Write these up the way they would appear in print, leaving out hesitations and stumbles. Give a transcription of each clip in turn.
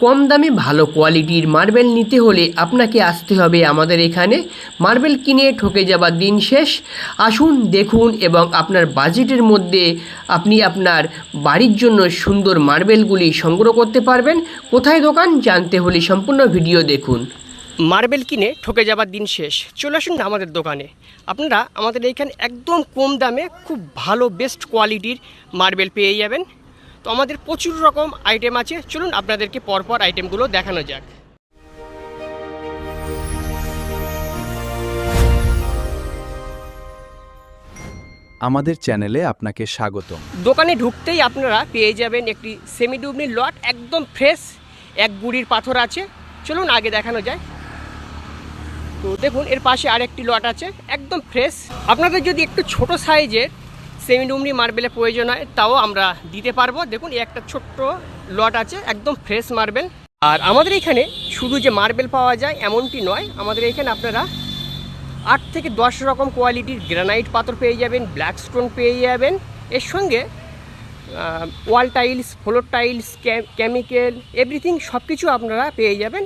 কম দামে ভালো কোয়ালিটির মার্বেল নিতে হলে আপনাকে আসতে হবে আমাদের এখানে। মার্বেল কিনে ঠকে যাবার দিন শেষ। আসুন, দেখুন এবং আপনার বাজেটের মধ্যে আপনি আপনার বাড়ির জন্য সুন্দর মার্বেলগুলি সংগ্রহ করতে পারবেন। কোথায় দোকান জানতে হলে সম্পূর্ণ ভিডিও দেখুন। মার্বেল কিনে ঠকে যাবার দিন শেষ, চলে আসুন না আমাদের দোকানে। আপনারা আমাদের এইখানে একদম কম দামে খুব ভালো বেস্ট কোয়ালিটির মার্বেল পেয়ে যাবেন। তো আমাদের প্রচুর রকম আইটেম আছে, চলুন আপনাদেরকে পরপর আইটেমগুলো দেখানো যাক। আমাদের চ্যানেলে আপনাকে স্বাগতম। দোকানে ঢুকতেই আপনারা পেয়ে যাবেন একটি সেমিডুবনি লট, একদম ফ্রেশ এক গুড়ির পাথর আছে। চলুন আগে দেখানো যায়। তো দেখুন এর পাশে আরেকটি লট আছে একদম ফ্রেশ। আপনাদের যদি একটু ছোট সাইজের সেমিডুবনি মার্বেলের প্রয়োজন হয় তাও আমরা দিতে পারবো। দেখুন একটা ছোট্ট লট আছে একদম ফ্রেশ মার্বেল। আর আমাদের এখানে শুধু যে মার্বেল পাওয়া যায় এমনটি নয়, আমাদের এখানে আপনারা 8 থেকে 10 রকম কোয়ালিটির গ্রানাইট পাথর পেয়ে যাবেন, ব্ল্যাক স্টোন পেয়ে যাবেন। এর সঙ্গে wall tiles, floor tiles, chemical, everything সব কিছু আপনারা পেয়ে যাবেন।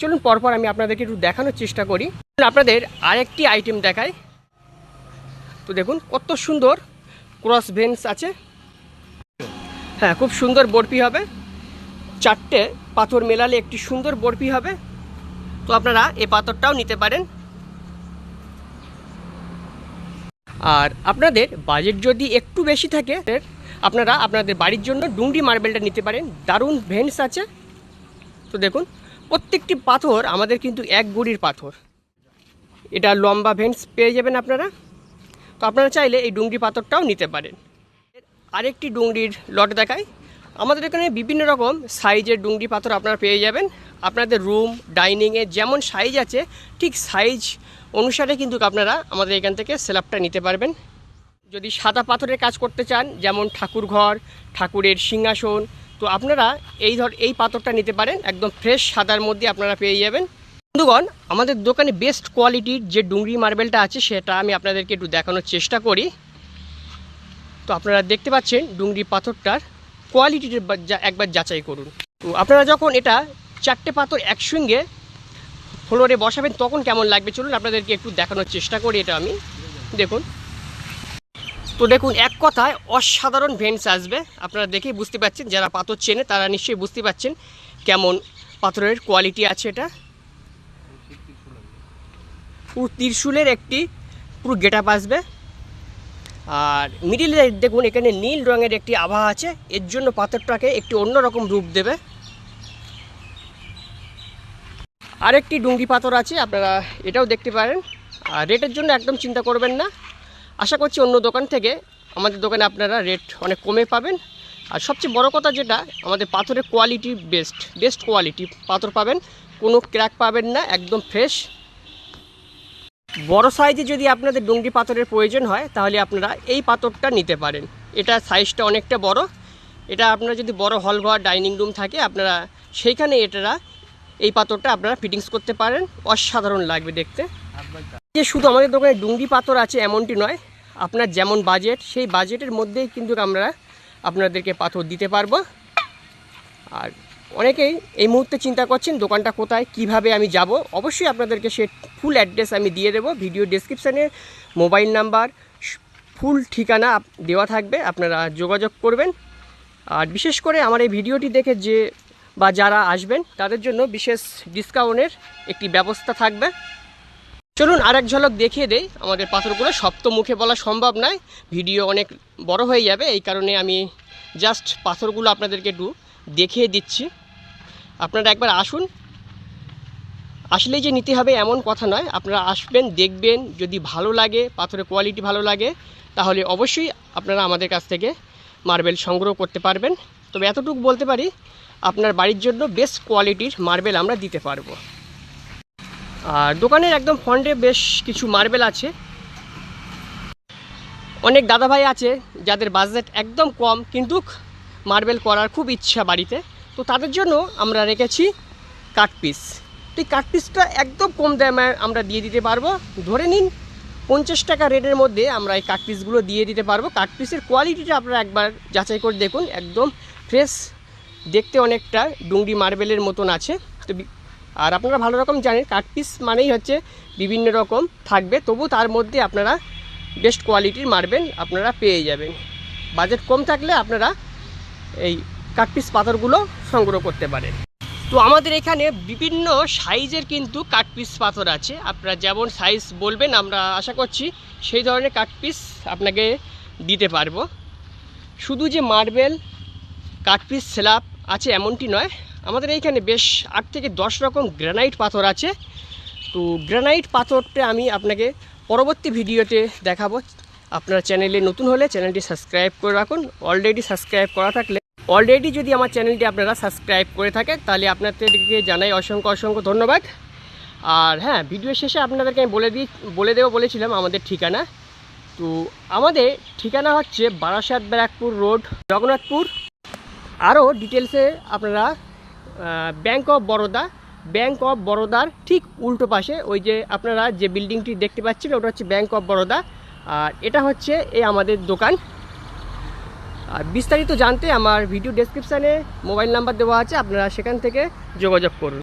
চলুন পরপর আমি আপনাদেরকে একটু দেখানোর চেষ্টা করি। আপনাদের আরেকটি আইটেম দেখাই। তো দেখুন কত সুন্দর ক্রস ভেন্স আছে। হ্যাঁ, খুব সুন্দর বরফি হবে। 4টে পাথর মেলালে একটি সুন্দর বরফি হবে। তো আপনারা এই পাথরটাও নিতে পারেন। আর আপনাদের বাজেট যদি একটু বেশি থাকে আপনারা আপনাদের বাড়ির জন্য ডুংরি মার্বেলটা নিতে পারেন। দারুণ ভেন্স আছে। তো দেখুন প্রত্যেকটি পাথর আমাদের কিন্তু এক গুড়ির পাথর। এটা লম্বা ভেন্স পেয়ে যাবেন আপনারা। তো আপনারা চাইলে এই ডুংরি পাথরটাও নিতে পারেন। আরেকটি ডুংরির লট দেখায়। আমাদের এখানে বিভিন্ন রকম সাইজের ডুংরি পাথর আপনারা পেয়ে যাবেন। আপনাদের রুম ডাইনিংয়ে যেমন সাইজ আছে ঠিক সাইজ অনুসারে কিন্তু আপনারা আমাদের এখান থেকে স্ল্যাবটা নিতে পারবেন। যদি সাদা পাথরের কাজ করতে চান, যেমন ঠাকুর ঘর, ঠাকুরের সিংহাসন, তো আপনারা এই পাথরটা নিতে পারেন। একদম ফ্রেশ সাদার মধ্যে আপনারা পেয়ে যাবেন। বন্ধুগণ, আমাদের দোকানে বেস্ট কোয়ালিটির যে ডুংরি মার্বেলটা আছে সেটা আমি আপনাদেরকে একটু দেখানোর চেষ্টা করি। তো আপনারা দেখতে পাচ্ছেন ডুংরি পাথরটার কোয়ালিটিটা একবার যাচাই করুন। তো আপনারা যখন এটা 4টে পাথর একসঙ্গে ফ্লোরে বসাবেন তখন কেমন লাগবে চলুন আপনাদেরকে একটু দেখানোর চেষ্টা করি। এটা আমি দেখুন। তো দেখুন এক কথায় অসাধারণ ভেন্স আসবে। আপনারা দেখেই বুঝতে পারছেন, যারা পাথর চেনে তারা নিশ্চয়ই বুঝতে পারছেন কেমন পাথরের কোয়ালিটি আছে। এটা পুরো ত্রিশূলের একটি পুরো গেট আপ আসবে। আর মিডিলে দেখুন এখানে নীল রঙের একটি আভা আছে, এর জন্য পাথরটাকে একটি অন্যরকম রূপ দেবে। আরেকটি ডুংরি পাথর আছে, আপনারা এটাও দেখতে পারেন। আর রেটের জন্য একদম চিন্তা করবেন না। আশা করছি অন্য দোকান থেকে আমাদের দোকানে আপনারা রেট অনেক কমে পাবেন। আর সবচেয়ে বড় কথা যেটা, আমাদের পাথরের কোয়ালিটি বেস্ট কোয়ালিটি পাথর পাবেন, কোনো ক্র্যাক পাবেন না, একদম ফ্রেশ। বড় সাইজে যদি আপনাদের ডুংরি পাথরের প্রয়োজন হয় তাহলে আপনারা এই পাথরটা নিতে পারেন। এটা সাইজটা অনেকটা বড়। এটা আপনারা যদি বড় হল ঘর, ডাইনিং রুম থাকে আপনারা সেইখানে এই পাথরটা আপনারা ফিটিংস করতে পারেন। অসাধারণ লাগবে দেখতে। যে শুধু আমাদের দোকানে ডুংরি পাথর আছে এমনটি নয়, আপনার যেমন বাজেট সেই বাজেটের মধ্যেই কিন্তু আমরা আপনাদেরকে পাথর দিতে পারবো। আর অনেকেই এই মুহূর্তে চিন্তা করছেন দোকানটা কোথায়, কিভাবে আমি যাব। অবশ্যই আপনাদেরকে সে ফুল অ্যাড্রেস আমি দিয়ে দেবো। ভিডিও ডেসক্রিপশানে মোবাইল নাম্বার, ফুল ঠিকানা দেওয়া থাকবে, আপনারা যোগাযোগ করবেন। আর বিশেষ করে আমার এই ভিডিওটি দেখে যারা আসবেন তাদের জন্য বিশেষ ডিসকাউন্টের একটি ব্যবস্থা থাকবে। চলুন আরেক ঝলক দেখিয়ে দেই আমাদের পাথরগুলো। সব তো মুখে বলা সম্ভব নয়, ভিডিও অনেক বড় হয়ে যাবে, এই কারণে আমি জাস্ট পাথরগুলো আপনাদেরকে একটু দেখিয়ে দিচ্ছি। আপনারা একবার আসুন, আসলেই যে নিতে হবে এমন কথা নয়। আপনারা আসবেন, দেখবেন, যদি ভালো লাগে, পাথরের কোয়ালিটি ভালো লাগে, তাহলে অবশ্যই আপনারা আমাদের কাছ থেকে মার্বেল সংগ্রহ করতে পারবেন। তবে এতটুকু বলতে পারি, আপনার বাড়ির জন্য বেস্ট কোয়ালিটির মার্বেল আমরা দিতে পারবো। আর দোকানের একদম ফ্রন্টে বেশ কিছু মার্বেল আছে। অনেক দাদাভাই আছে যাদের বাজেট একদম কম কিন্তু মার্বেল করার খুব ইচ্ছা বাড়িতে, তো তাদের জন্য আমরা রেখেছি কাট পিস। তো এই কাট পিসটা একদম কম দামে আমরা দিয়ে দিতে পারবো। ধরে নিন 50 টাকা রেটের মধ্যে আমরা এই কাট পিসগুলো দিয়ে দিতে পারবো। কাট পিসের কোয়ালিটিটা আপনারা একবার যাচাই করে দেখুন, একদম ফ্রেশ দেখতে অনেকটা ডুংরি মার্বেলের মতন আছে। তো আর আপনারা ভালো রকম জানেন কাট পিস মানেই হচ্ছে বিভিন্ন রকম থাকবে, তবু তার মধ্যে আপনারা বেস্ট কোয়ালিটির মার্বেল আপনারা পেয়ে যাবেন। বাজেট কম থাকলে আপনারা এই কাট পিস পাথরগুলো সংগ্রহ করতে পারেন। তো আমাদের এখানে বিভিন্ন সাইজের কিন্তু কাট পিস পাথর আছে, আপনারা যেমন সাইজ বলবেন আমরা আশা করছি সেই ধরনের কাট পিস আপনাকে দিতে পারবো। শুধু যে মার্বেল কাট পিস স্ল্যাব আছে এমনটি নয়, আমাদের এইখানে বেশ 8 থেকে 10 রকম গ্রানাইট পাথর আছে। তো গ্রানাইট পাথরটা আমি আপনাকে পরবর্তী ভিডিওতে দেখাবো। আপনার চ্যানেলে নতুন হলে চ্যানেলটি সাবস্ক্রাইব করে রাখুন, অলরেডি সাবস্ক্রাইব করা থাকলে অলরেডি যদি আমার চ্যানেলটি আপনারা সাবস্ক্রাইব করে থাকেন তাহলে আপনাদেরকে জানাই অসংখ্য অসংখ্য ধন্যবাদ। আর হ্যাঁ, ভিডিও শেষে আপনাদেরকে আমি বলে বলেছিলাম আমাদের ঠিকানা। তো আমাদের ঠিকানা হচ্ছে বারাসাত ব্যারাকপুর রোড, জগন্নাথপুর। আরও ডিটেলসে আপনারা ব্যাঙ্ক অফ বরোদার ঠিক উল্টো পাশে ওই যে আপনারা যে বিল্ডিংটি দেখতে পাচ্ছেন ওটা হচ্ছে ব্যাঙ্ক অফ বরোদা, আর এটা হচ্ছে এই আমাদের দোকান। আর বিস্তারিত জানতে আমার ভিডিও ডেসক্রিপশানে মোবাইল নাম্বার দেওয়া আছে, আপনারা সেখান থেকে যোগাযোগ করুন।